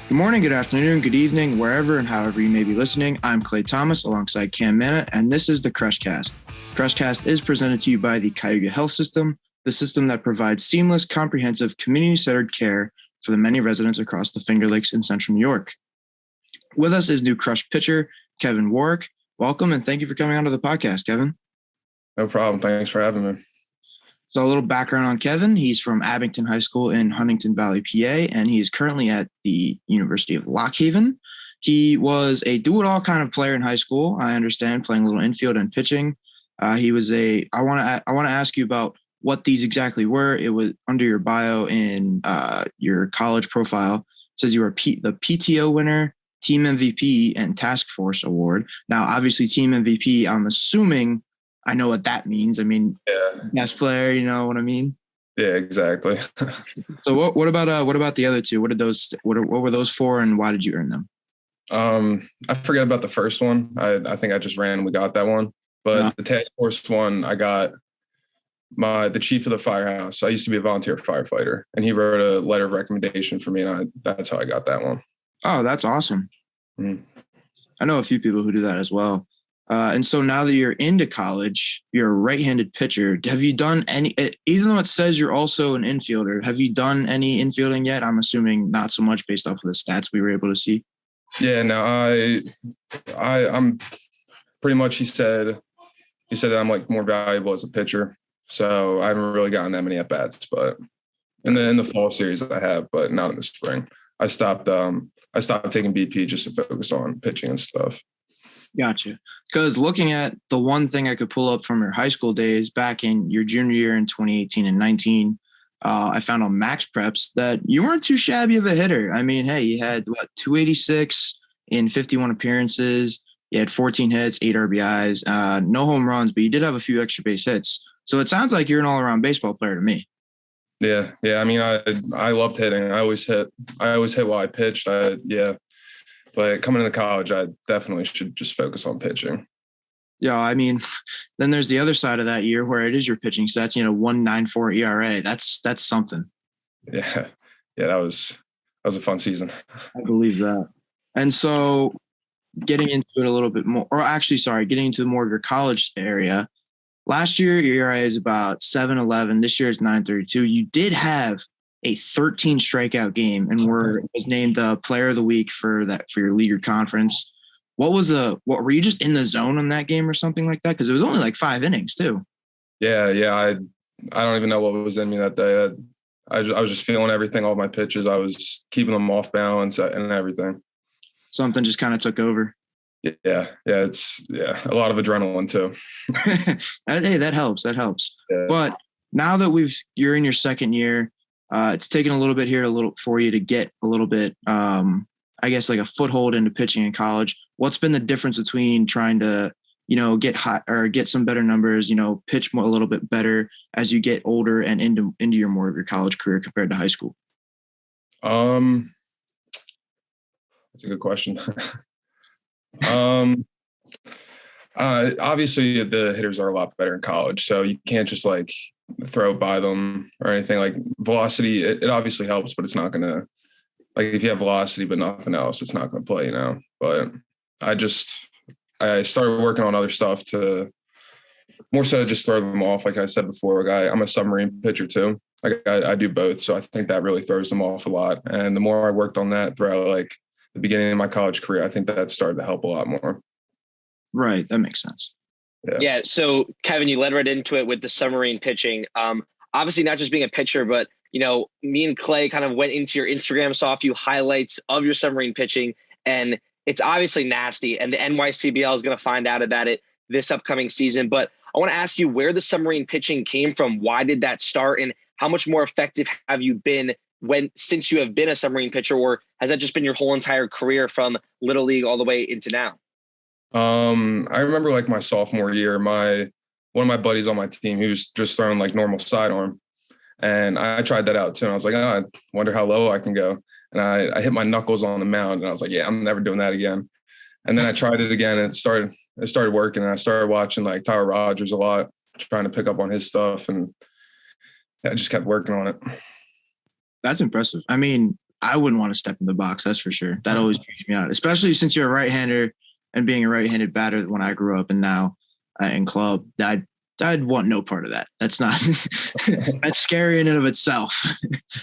Good morning, good afternoon, good evening, wherever and however you may be listening. I'm Clay Thomas alongside Cam Mana, and this is the Crushcast. Crushcast is presented to you by the Cayuga Health System, the system that provides seamless, comprehensive, community-centered care for the many residents across the Finger Lakes in Central New York. With us is new Crush pitcher, Kevin Worek. Welcome, and thank you for coming onto the podcast, Kevin. No problem. Thanks for having me. So a little background on Kevin. He's from Abington High School in Huntington Valley, PA, and he is currently at the University of Lock Haven. He was a do-it-all kind of player in high school, I understand, playing a little infield and pitching. I want to ask you about what these exactly were. It was under your bio in your college profile. It says you were the PTO winner, Team MVP, and Task Force Award. Now, obviously, Team MVP, I'm assuming I know what that means. I mean, best player, you know what I mean? Yeah, exactly. So what about the other two? What were those for, and why did you earn them? I forget about the first one. I think I just randomly got that one. But The task force one, I got the chief of the firehouse. I used to be a volunteer firefighter, and he wrote a letter of recommendation for me, and that's how I got that one. Oh, that's awesome. Mm-hmm. I know a few people who do that as well. And so now that you're into college, you're a right-handed pitcher. Have you done any, even though it says you're also an infielder, have you done any infielding yet? I'm assuming not so much based off of the stats we were able to see. Yeah, no, I'm pretty much, he said that I'm like more valuable as a pitcher. So I haven't really gotten that many at bats, but in the fall series I have, but not in the spring. I stopped taking BP just to focus on pitching and stuff. Gotcha. Because looking at the one thing I could pull up from your high school days back in your junior year in 2018 and 19, I found on Max Preps that you weren't too shabby of a hitter. I mean, hey, you had 286 in 51 appearances. You had 14 hits, 8 RBIs, no home runs, but you did have a few extra base hits. So it sounds like you're an all-around baseball player to me. Yeah. I mean, I loved hitting. I always hit while I pitched. But coming into college, I definitely should just focus on pitching. Yeah, I mean, then there's the other side of that year where it is your pitching stats, 1.94 ERA. That's something. Yeah, that was a fun season. I believe that. And so getting into it a little bit more, getting into more of your college area. Last year, your ERA is about 7.11. This year is 9.32. You did have a 13 strikeout game and was named the player of the week for your league or conference. What were you just in the zone on that game or something like that? Because it was only like 5 innings too. Yeah. I don't even know what was in me that day. I was just feeling everything, all my pitches. I was keeping them off balance and everything. Something just kind of took over. Yeah. It's a lot of adrenaline too. Hey, that helps. Yeah. But now that you're in your second year, it's taken a little bit here, for you to get a little bit, I guess, like a foothold into pitching in college. What's been the difference between trying to, get hot or get some better numbers, pitch a little bit better as you get older and into your more of your college career compared to high school? That's a good question. Obviously the hitters are a lot better in college, so you can't just like throw by them or anything. Like velocity, it obviously helps, but it's not going to, like, if you have velocity but nothing else, it's not going to play, But I started working on other stuff to more so just throw them off. Like I said before, I'm a submarine pitcher too. Like I do both. So I think that really throws them off a lot. And the more I worked on that throughout like the beginning of my college career, I think that started to help a lot more. Right. That makes sense. Yeah. So Kevin, you led right into it with the submarine pitching. Obviously not just being a pitcher, but me and Clay kind of went into your Instagram, saw a few highlights of your submarine pitching, and it's obviously nasty. And the NYCBL is going to find out about it this upcoming season. But I want to ask you where the submarine pitching came from. Why did that start? And how much more effective have you been since you have been a submarine pitcher, or has that just been your whole entire career from Little League all the way into now? I remember like my sophomore year, one of my buddies on my team, he was just throwing like normal sidearm. And I tried that out too. And I was like, I wonder how low I can go. And I hit my knuckles on the mound and I was like, yeah, I'm never doing that again. And then I tried it again and it started working. And I started watching like Tyler Rogers a lot, trying to pick up on his stuff. And I just kept working on it. That's impressive. I mean, I wouldn't want to step in the box. That's for sure. That always creeps me out, especially since you're a right-hander and being a right-handed batter when I grew up and now in club. I'd want no part of that. That's not that's scary in and of itself,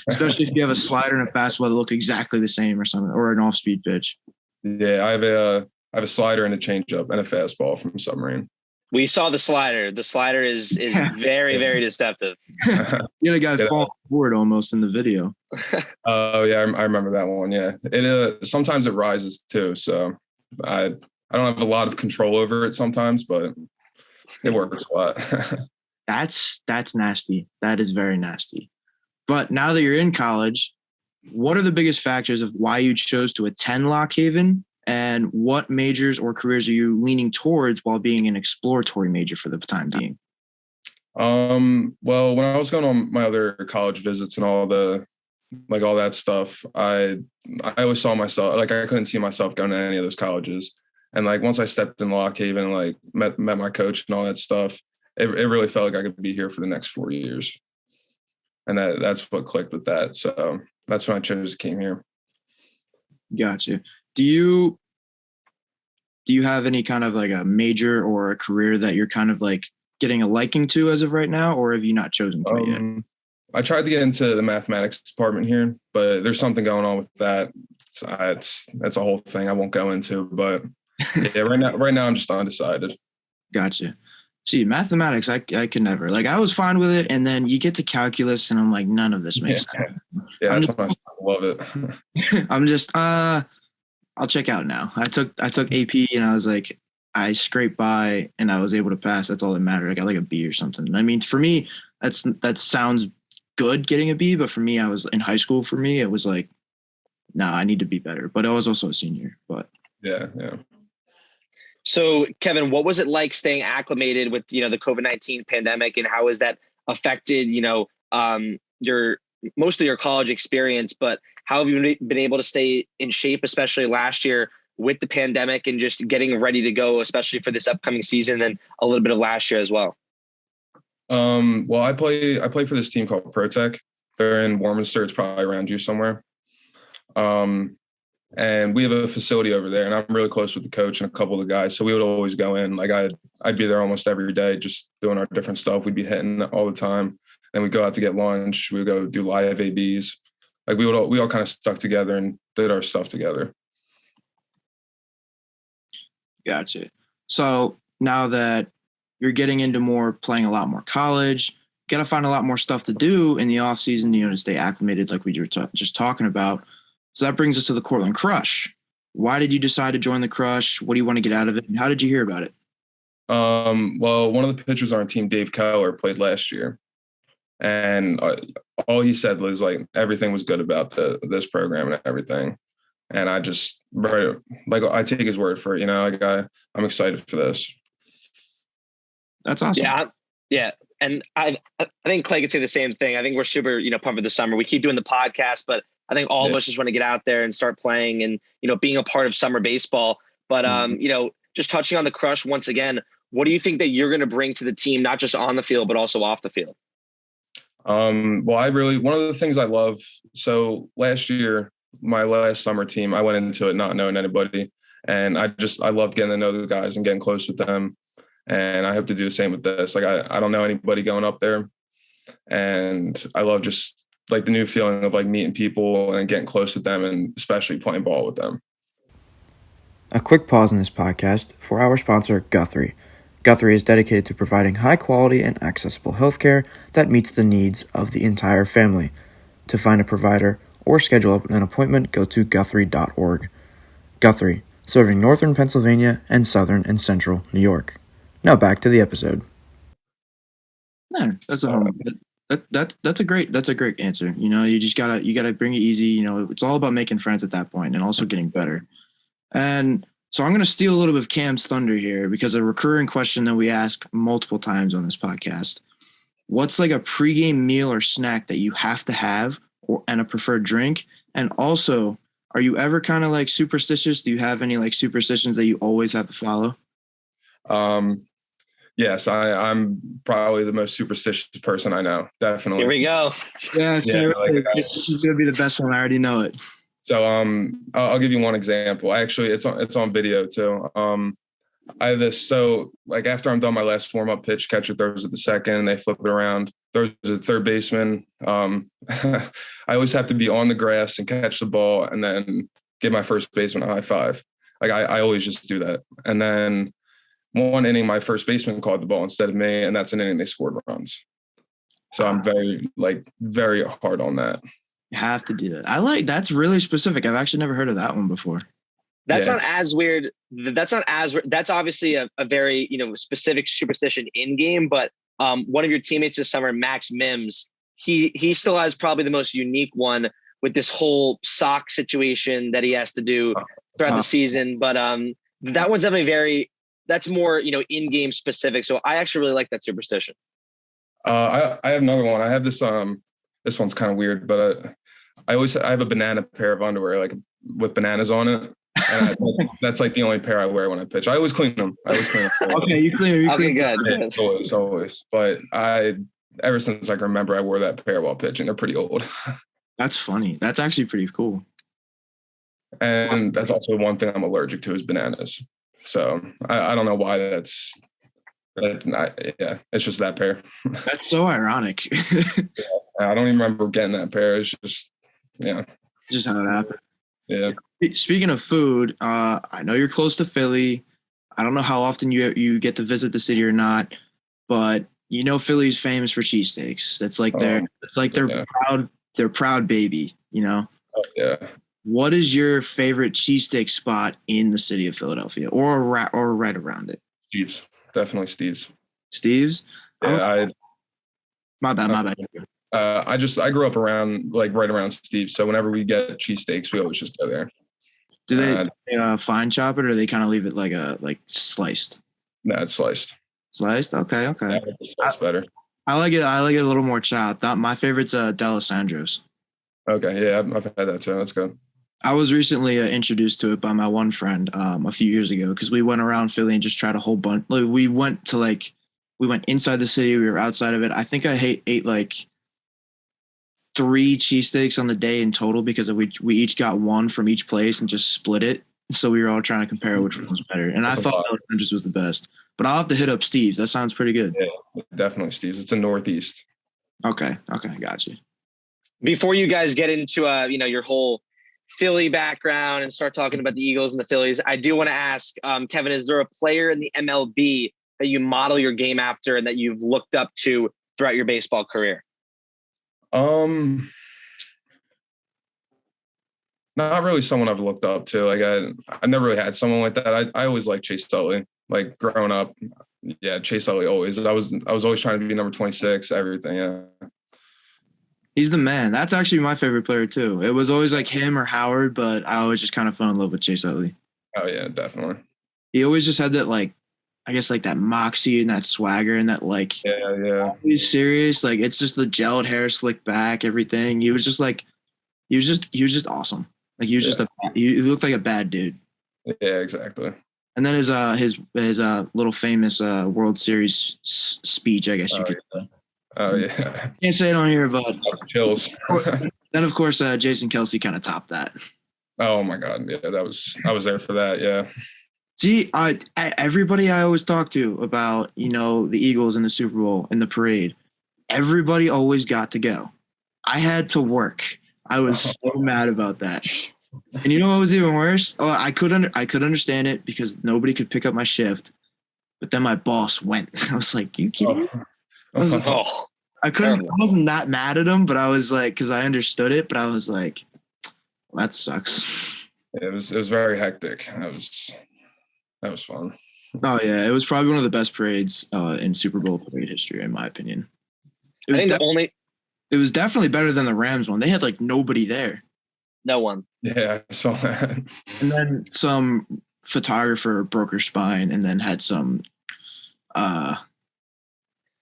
especially if you have a slider and a fastball that look exactly the same or something, or an off-speed pitch. Yeah, I have a slider and a changeup and a fastball from Submarine. We saw the slider. The slider is very, very deceptive. You had a guy falling forward almost in the video. Oh yeah, I remember that one. Yeah, it sometimes it rises too. So I don't have a lot of control over it sometimes, but it works a lot. That's nasty. That is very nasty. But now that you're in college, what are the biggest factors of why you chose to attend Lock Haven, and what majors or careers are you leaning towards while being an exploratory major for the time being? Well, when I was going on my other college visits and all that stuff, I always saw myself, like, I couldn't see myself going to any of those colleges. And like once I stepped in Lock Haven and like met my coach and all that stuff, it really felt like I could be here for the next 4 years. And that's what clicked with that. So that's when I came here. Gotcha. Do you have any kind of like a major or a career that you're kind of like getting a liking to as of right now, or have you not chosen quite yet? I tried to get into the mathematics department here, but there's something going on with that. That's a whole thing I won't go into, but yeah, right now I'm just undecided. Gotcha. See, mathematics, I could never. Like, I was fine with it, and then you get to calculus, and I'm like, none of this makes sense. Yeah, that's why I love it. I'm just, I'll check out now. I took AP, and I was like, I scraped by, and I was able to pass. That's all that mattered. I got like a B or something. I mean, for me, that sounds good getting a B, but for me, I was in high school. For me, it was like, no, I need to be better. But I was also a senior. But yeah. So, Kevin, what was it like staying acclimated with, the COVID-19 pandemic, and how has that affected, your most of your college experience? But how have you been able to stay in shape, especially last year with the pandemic, and just getting ready to go, especially for this upcoming season and a little bit of last year as well? Well, I play for this team called ProTech. They're in Warminster. It's probably around you somewhere. And we have a facility over there, and I'm really close with the coach and a couple of the guys. So we would always go in. Like I'd be there almost every day, just doing our different stuff. We'd be hitting all the time. Then we'd go out to get lunch. We'd go do live ABs. Like we all kind of stuck together and did our stuff together. Gotcha. So now that you're getting into playing a lot more college, you got to find a lot more stuff to do in the off season, to stay acclimated, like we were just talking about. So that brings us to the Cortland Crush. Why did you decide to join the Crush? What do you want to get out of it? And how did you hear about it? Well, one of the pitchers on our team, Dave Keller, played last year. And all he said was like everything was good about this program and everything. And I just I take his word for it, I'm excited for this. That's awesome. Yeah. And I think Clay could say the same thing. I think we're super, pumped for the summer. We keep doing the podcast, but I think all of us just want to get out there and start playing and, being a part of summer baseball. But, just touching on the Crush once again, what do you think that you're going to bring to the team, not just on the field, but also off the field? Well, one of the things I love. So last year, my last summer team, I went into it not knowing anybody. And I loved getting to know the guys and getting close with them. And I hope to do the same with this. Like, I don't know anybody going up there. And I love just like the new feeling of like meeting people and getting close with them, and especially playing ball with them. A quick pause in this podcast for our sponsor, Guthrie. Guthrie is dedicated to providing high quality and accessible healthcare that meets the needs of the entire family. To find a provider or schedule an appointment, go to guthrie.org. Guthrie, serving northern Pennsylvania and southern and central New York. Now back to the episode. No, that's a great answer. You just gotta bring it easy. It's all about making friends at that point and also getting better. And so I'm gonna steal a little bit of Cam's thunder here, because a recurring question that we ask multiple times on this podcast: what's like a pregame meal or snack that you have to have, and a preferred drink? And also, are you ever kind of like superstitious? Do you have any like superstitions that you always have to follow? Yes, I'm probably the most superstitious person I know. Definitely. Here we go. Yeah, Yeah, this is gonna be the best one. I already know it. So I'll give you one example. It's on video too. I have this, so like after I'm done my last warm up pitch, catcher throws at the second, and they flip it around. There's a third baseman. I always have to be on the grass and catch the ball, and then give my first baseman a high five. Like I always just do that. And then one inning, my first baseman caught the ball instead of me, and that's an inning they scored runs. So I'm very hard on that. You have to do that. That's really specific. I've actually never heard of that one before. That's not as weird. That's not as that's obviously a very, specific superstition in game, but one of your teammates this summer, Max Mims, he still has probably the most unique one with this whole sock situation that he has to do throughout the season. But that one's definitely that's more, in-game specific. So I actually really like that superstition. I have another one. I have this this one's kind of weird, but I have a banana pair of underwear, like with bananas on it. And that's like the only pair I wear when I pitch. I always clean them. Okay, you clean them. Okay, good. Yeah, always. But ever since I can remember, I wore that pair while pitching. They're pretty old. That's funny. That's actually pretty cool. And that's also one thing I'm allergic to is bananas. So I don't know why it's just that pair. That's so ironic. I don't even remember getting that pair. It's just, Just how it happened. Yeah. Speaking of food, I know you're close to Philly. I don't know how often you get to visit the city or not, but Philly's famous for cheesesteaks. That's like their proud baby, Oh, yeah. What is your favorite cheesesteak spot in the city of Philadelphia or right around it? Steve's. Definitely Steve's. Steve's? Yeah, my bad. I grew up around right around Steve's, so whenever we get cheesesteaks, we always just go there. Do they fine chop it, or they kind of leave it like sliced? No, it's sliced. Sliced? Okay. Yeah, it's better. I like it a little more chopped. My favorite's D'Alessandro's. Okay, yeah, I've had that too. That's good. I was recently introduced to it by my one friend a few years ago because we went around Philly and just tried a whole bunch. Like, we went inside the city. We were outside of it. I think I ate like 3 cheesesteaks on the day in total because we each got one from each place and just split it. So we were all trying to compare which one was better. And I thought D'Alessandro's was the best. But I'll have to hit up Steve's. That sounds pretty good. Yeah, definitely Steve's. It's in Northeast. Okay, got you. Before you guys get into your whole Philly background and start talking about the Eagles and the Phillies, I do want to ask, Kevin, is there a player in the MLB that you model your game after and that you've looked up to throughout your baseball career? Not really someone I've looked up to. Like I never really had someone like that. I always liked Chase Utley. Like growing up, yeah, Chase Utley always. I was always trying to be number 26. Everything, yeah. He's the man. That's actually my favorite player too. It was always like him or Howard, but I always just kind of fell in love with Chase Utley. Oh yeah, definitely. He always just had that that moxie and that swagger and that yeah. He's serious. Like it's just the gelled hair slicked back, everything. He was just awesome. Like he was he looked like a bad dude. Yeah, exactly. And then his little famous World Series speech, I guess you could say. Oh yeah. Can't say it on here, but chills. Then of course Jason Kelce kind of topped that. Oh my God, yeah, I was there for that. Yeah. See, everybody I always talk to about the Eagles in the Super Bowl and the parade, everybody always got to go. I had to work. I was so mad about that. And you know what was even worse? Oh, I could understand it because nobody could pick up my shift, but then my boss went. I was like, "You kidding me?" I wasn't that mad at him, but I was like, because I understood it, but I was like, well, that sucks. It was very hectic. That was fun. Oh yeah, it was probably one of the best parades in Super Bowl parade history, in my opinion. It was definitely better than the Rams one. They had like nobody there. No one. Yeah, I saw that. And then some photographer broke her spine, and then had some. Was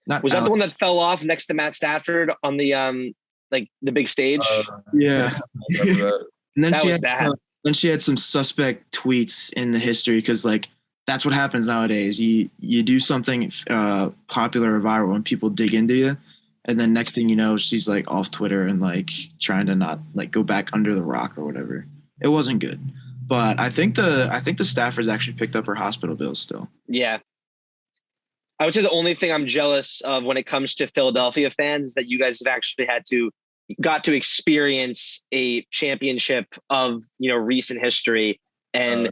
that the one that fell off next to Matt Stafford on the the big stage? Yeah. And then Then she had some suspect tweets in the history because that's what happens nowadays. You do something popular or viral and people dig into you, and then next thing you know, she's like off Twitter and like trying to not like go back under the rock or whatever. It wasn't good. But I think the staffers actually picked up her hospital bills still. Yeah. I would say the only thing I'm jealous of when it comes to Philadelphia fans is that you guys have actually got to experience a championship of, recent history. And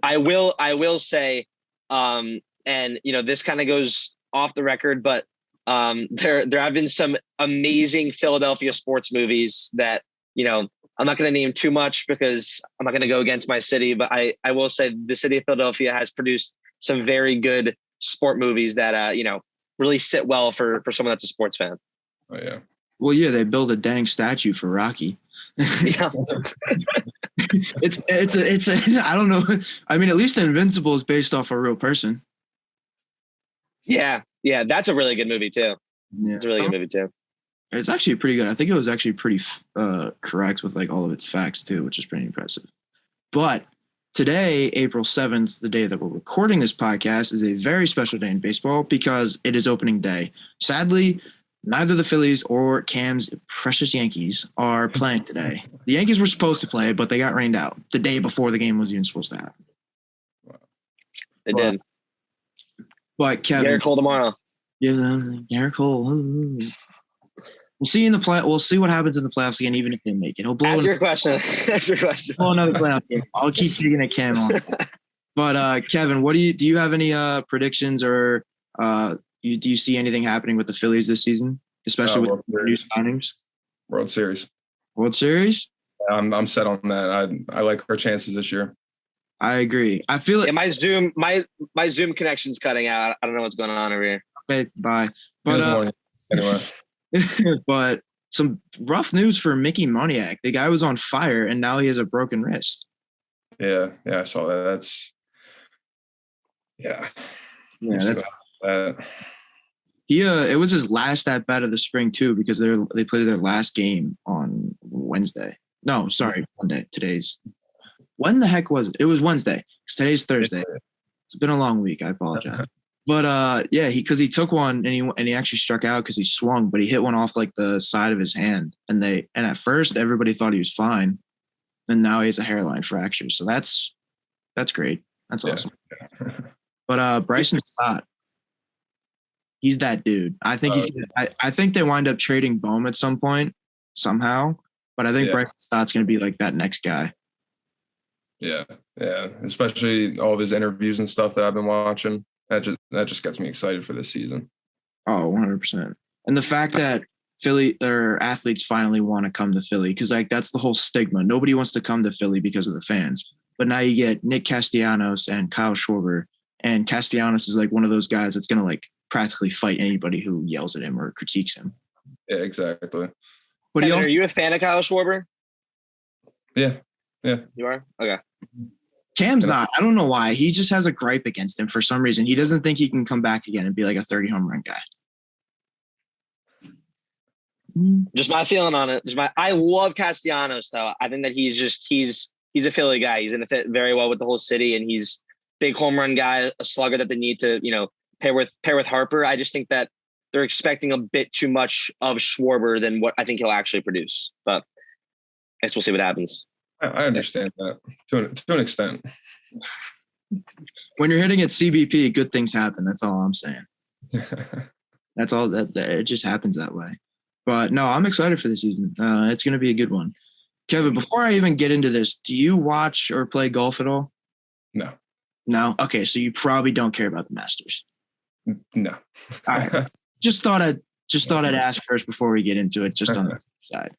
I will say, and this kind of goes off the record, but there have been some amazing Philadelphia sports movies that, I'm not going to name too much because I'm not going to go against my city, but I will say the city of Philadelphia has produced some very good sport movies that, really sit well for someone that's a sports fan. Oh yeah. Well, yeah, they built a dang statue for Rocky. Yeah. it's I don't know. I mean, at least Invincible is based off a real person. Yeah. Yeah. That's a really good movie too. Yeah. It's a really good movie too. It's actually pretty good. I think it was actually pretty correct with like all of its facts too, which is pretty impressive. But today, April 7th, the day that we're recording this podcast, is a very special day in baseball because it is opening day. Sadly, neither the Phillies or Cam's precious Yankees are playing today. The Yankees were supposed to play, but they got rained out the day before the game was even supposed to happen. They did. But Kevin, Garrett Cole tomorrow. Yeah, Garrett Cole. We'll see in the play. We'll see what happens in the playoffs again, even if they make it. He'll blow. Ask your question. Ask your question. Blow another playoff game. I'll keep digging at Cam on. But Kevin, what do you have any predictions or do you see anything happening with the Phillies this season, especially with new signings? World Series. World Series? I'm set on that. I like our chances this year. I agree. I feel like my Zoom connection's cutting out. I don't know what's going on over here. Okay, bye. But anyway. but some rough news for Mickey Moniak. The guy was on fire, and now he has a broken wrist. Yeah, I saw that. That's that's that. He it was his last at bat of the spring too, because they played their last game on Wednesday. No, sorry, Monday. When the heck was it? It was Wednesday. Today's Thursday. It's been a long week. I apologize. But because he took one and he actually struck out because he swung, but he hit one off like the side of his hand, and at first everybody thought he was fine, and now he has a hairline fracture. So that's great. That's awesome. Yeah. But Bryson Stott, he's that dude. I think I think they wind up trading Bohm at some point somehow, but I think Bryson Stott's going to be like that next guy. Yeah, especially all of his interviews and stuff that I've been watching. That just gets me excited for this season. Oh, 100%. And the fact that Philly or athletes finally want to come to Philly, because like that's the whole stigma. Nobody wants to come to Philly because of the fans. But now you get Nick Castellanos and Kyle Schwarber, and Castellanos is like one of those guys that's going to like practically fight anybody who yells at him or critiques him. Yeah, exactly. But are you a fan of Kyle Schwarber? Yeah. You are? Okay. Cam's not. I don't know why. He just has a gripe against him for some reason. He doesn't think he can come back again and be like a 30 home run guy. Just my feeling on it. I love Castellanos though. I think that he's a Philly guy. He's going to fit very well with the whole city, and he's big home run guy, a slugger that they need to, pair with Harper. I just think that they're expecting a bit too much of Schwarber than what I think he'll actually produce. But I guess we'll see what happens. I understand that to an extent. When you're hitting at CBP, good things happen. That's all I'm saying. That's all that it just happens that way. But no, I'm excited for the season. It's going to be a good one. Kevin, before I even get into this, do you watch or play golf at all? No. No? Okay, so you probably don't care about the Masters. No. All right. Just thought I'd ask first before we get into it, just on the side.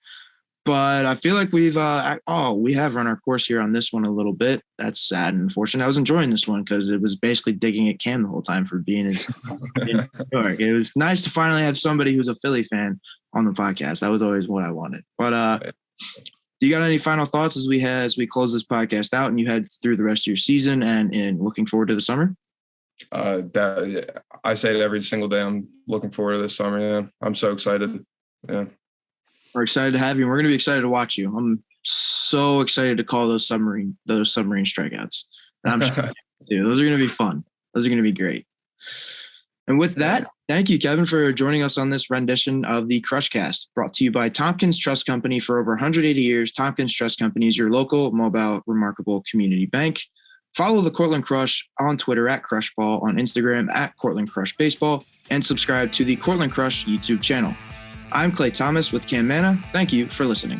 But I feel like we have run our course here on this one a little bit. That's sad and unfortunate. I was enjoying this one because it was basically digging at Cam the whole time for being in New York. It was nice to finally have somebody who's a Philly fan on the podcast. That was always what I wanted. But do you got any final thoughts as we close this podcast out and you head through the rest of your season and in looking forward to the summer? I say it every single day. I'm looking forward to this summer. Yeah, I'm so excited. Yeah. We're excited to have you. We're going to be excited to watch you. I'm so excited to call those submarine strikeouts. And I'm sure Dude, those are going to be fun. Those are going to be great. And with that, thank you, Kevin, for joining us on this rendition of the Crushcast, brought to you by Tompkins Trust Company. For over 180 years, Tompkins Trust Company is your local, mobile, remarkable community bank. Follow the Cortland Crush on Twitter at Crushball, on Instagram at Cortland Crush Baseball, and subscribe to the Cortland Crush YouTube channel. I'm Clay Thomas with Cam Manna. Thank you for listening.